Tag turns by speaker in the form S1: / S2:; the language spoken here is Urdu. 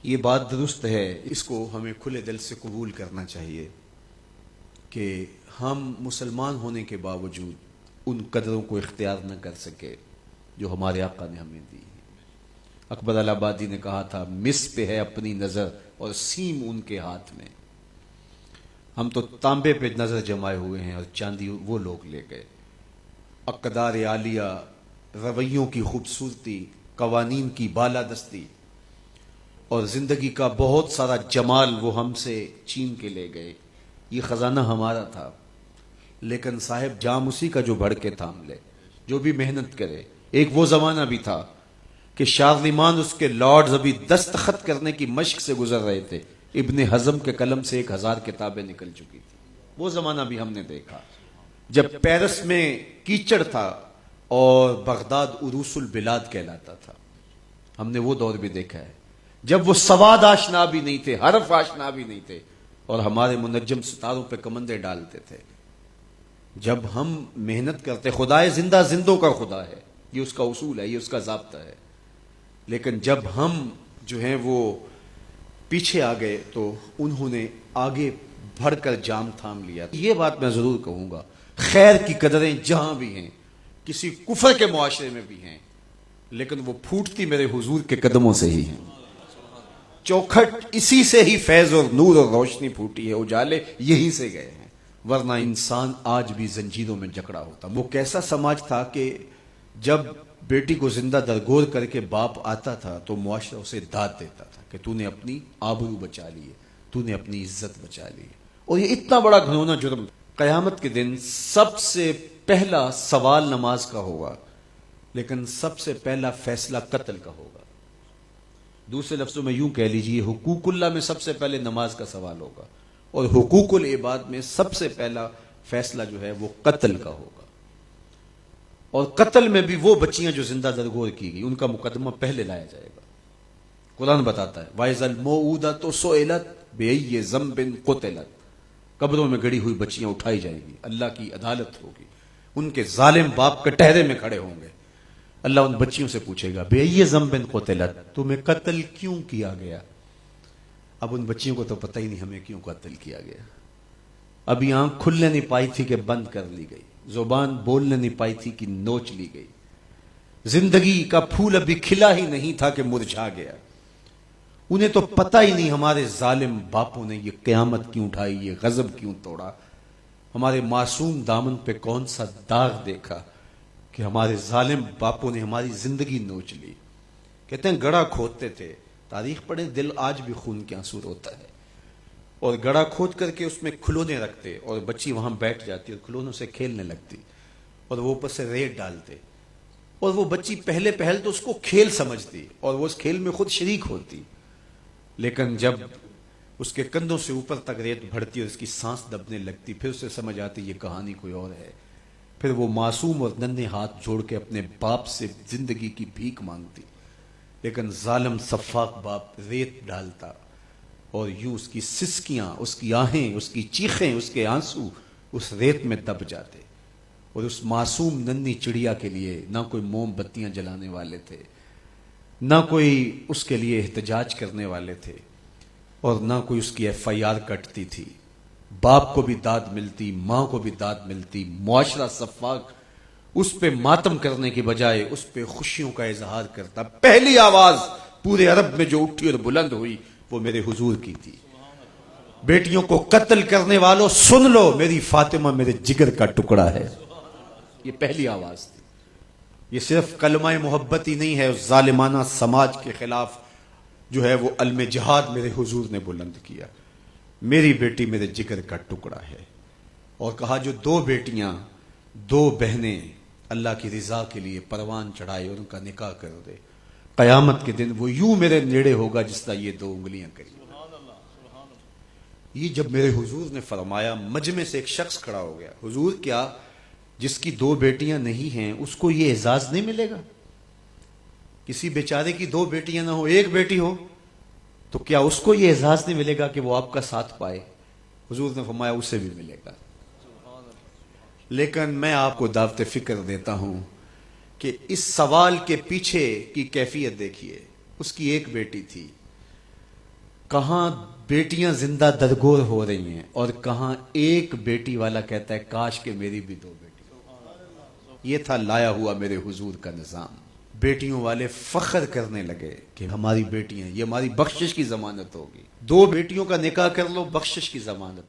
S1: یہ بات درست ہے، اس کو ہمیں کھلے دل سے قبول کرنا چاہیے کہ ہم مسلمان ہونے کے باوجود ان قدروں کو اختیار نہ کر سکے جو ہمارے آقا نے ہمیں دی. اکبر الہآبادی نے کہا تھا، مس پہ ہے اپنی نظر اور سیم ان کے ہاتھ میں. ہم تو تانبے پہ نظر جمائے ہوئے ہیں اور چاندی وہ لوگ لے گئے. اقدار عالیہ، رویوں کی خوبصورتی، قوانین کی بالادستی اور زندگی کا بہت سارا جمال وہ ہم سے چھین کے لے گئے. یہ خزانہ ہمارا تھا، لیکن صاحب جام اسی کا جو بڑھ کے تھام لے، جو بھی محنت کرے. ایک وہ زمانہ بھی تھا کہ شارلمان اس کے لارڈز ابھی دستخط کرنے کی مشق سے گزر رہے تھے. ابن حزم کے قلم سے 1000 کتابیں نکل چکی تھی. وہ زمانہ بھی ہم نے دیکھا جب پیرس میں کیچڑ تھا اور بغداد عروس البلاد کہلاتا تھا. ہم نے وہ دور بھی دیکھا ہے جب وہ سواد آشنا بھی نہیں تھے، حرف آشنا بھی نہیں تھے، اور ہمارے منجم ستاروں پہ کمندے ڈالتے تھے. جب ہم محنت کرتے، خدائے زندہ زندوں کا خدا ہے، یہ اس کا اصول ہے، یہ اس کا ضابطہ ہے. لیکن جب ہم جو ہیں وہ پیچھے آ گئے تو انہوں نے آگے بڑھ کر جام تھام لیا. یہ بات میں ضرور کہوں گا، خیر کی قدریں جہاں بھی ہیں، کسی کفر کے معاشرے میں بھی ہیں، لیکن وہ پھوٹتی میرے حضور کے قدموں سے ہی ہیں. چوکھٹ اسی سے ہی فیض اور نور اور روشنی پھوٹی ہے، اجالے یہی سے گئے ہیں، ورنہ انسان آج بھی زنجیروں میں جکڑا ہوتا. وہ کیسا سماج تھا کہ جب بیٹی کو زندہ درگور کر کے باپ آتا تھا تو معاشرہ اسے داد دیتا تھا کہ تو نے اپنی آبرو بچا لی ہے، تو نے اپنی عزت بچا لی ہے. اور یہ اتنا بڑا گھنونا جرم. قیامت کے دن سب سے پہلا سوال نماز کا ہوگا، لیکن سب سے پہلا فیصلہ قتل کا ہوگا. دوسرے لفظوں میں یوں کہہ لیجئے، حقوق اللہ میں سب سے پہلے نماز کا سوال ہوگا، اور حقوق العباد میں سب سے پہلا فیصلہ جو ہے وہ قتل کا ہوگا. اور قتل میں بھی وہ بچیاں جو زندہ درگور کی گئی، ان کا مقدمہ پہلے لایا جائے گا. قرآن بتاتا ہے وَإِذَا الْمَوْءُودَةُ سُئِلَتْ بِأَيِّ ذَنبٍ قُتِلَتْ. قبروں میں گڑی ہوئی بچیاں اٹھائی جائیں گی، اللہ کی عدالت ہوگی، ان کے ظالم باپ کٹہرے میں کھڑے ہوں گے. اللہ ان بچیوں سے پوچھے گا بِأَيِّ ذَنبٍ قُتِلَتْ، تمہیں قتل کیوں کیا گیا؟ اب ان بچیوں کو تو پتہ ہی نہیں ہمیں کیوں قتل کیا گیا. ابھی آنکھ کھلنے نہیں پائی تھی کہ بند کر لی گئی، زبان بولنے نہیں پائی تھی کہ نوچ لی گئی، زندگی کا پھول ابھی کھلا ہی نہیں تھا کہ مرجھا گیا. انہیں تو پتہ ہی نہیں ہمارے ظالم باپوں نے یہ قیامت کیوں اٹھائی، یہ غضب کیوں توڑا، ہمارے معصوم دامن پہ کون سا داغ دیکھا کہ ہمارے ظالم باپوں نے ہماری زندگی نوچ لی. کہتے ہیں گڑھا کھودتے تھے، تاریخ پڑھیں، دل آج بھی خون کے آنسو روتا ہے. اور گڑھا کھود کر کے اس میں کھلونے رکھتے اور بچی وہاں بیٹھ جاتی اور کھلونوں سے کھیلنے لگتی، اور وہ اوپر سے ریت ڈالتے، اور وہ بچی پہلے پہل تو اس کو کھیل سمجھتی اور وہ اس کھیل میں خود شریک ہوتی. لیکن جب اس کے کندھوں سے اوپر تک ریت بڑھتی اور اس کی سانس دبنے لگتی، پھر اسے سمجھ آتی یہ کہانی کوئی اور ہے. پھر وہ معصوم اور ننھے ہاتھ جوڑ کے اپنے باپ سے زندگی کی بھیک مانگتی، لیکن ظالم سفاک باپ ریت ڈالتا اور یوں اس کی سسکیاں، اس کی آہیں، اس کی چیخیں، اس کے آنسو اس ریت میں دب جاتے. اور اس معصوم ننھی چڑیا کے لیے نہ کوئی موم بتیاں جلانے والے تھے، نہ کوئی اس کے لیے احتجاج کرنے والے تھے، اور نہ کوئی اس کی FIR کٹتی تھی. باپ کو بھی داد ملتی، ماں کو بھی داد ملتی. معاشرہ صفاق اس پہ ماتم کرنے کی بجائے اس پہ خوشیوں کا اظہار کرتا. پہلی آواز پورے عرب میں جو اٹھی اور بلند ہوئی وہ میرے حضور کی تھی. بیٹیوں کو قتل کرنے والوں سن لو، میری فاطمہ میرے جگر کا ٹکڑا ہے. یہ پہلی آواز تھی. یہ صرف کلمہ محبت ہی نہیں ہے، اس ظالمانہ سماج کے خلاف جو ہے وہ علم جہاد میرے حضور نے بلند کیا. میری بیٹی میرے جگر کا ٹکڑا ہے. اور کہا جو 2 بیٹیاں، 2 بہنیں اللہ کی رضا کے لیے پروان چڑھائے اور ان کا نکاح کر دے، قیامت کے دن وہ یوں میرے نیڑے ہوگا جس طرح یہ 2 انگلیاں کری. یہ جب میرے حضور نے فرمایا، مجمع سے ایک شخص کھڑا ہو گیا. حضور کیا جس کی 2 بیٹیاں نہیں ہیں اس کو یہ اعزاز نہیں ملے گا؟ کسی بیچارے کی 2 بیٹیاں نہ ہو، 1 بیٹی ہو، تو کیا اس کو یہ اعزاز نہیں ملے گا کہ وہ آپ کا ساتھ پائے؟ حضور نے فرمایا اسے بھی ملے گا. لیکن میں آپ کو دعوت فکر دیتا ہوں کہ اس سوال کے پیچھے کی کیفیت دیکھیے. اس کی 1 بیٹی تھی، کہاں بیٹیاں زندہ درگور ہو رہی ہیں اور کہاں ایک بیٹی والا کہتا ہے کاش کہ میری بھی 2 بیٹی۔ یہ تھا لایا ہوا میرے حضور کا نظام۔ بیٹیوں والے فخر کرنے لگے کہ ہماری بیٹیاں، یہ ہماری بخشش کی ضمانت ہوگی، 2 بیٹیوں کا نکاح کر لو، بخشش کی ضمانت۔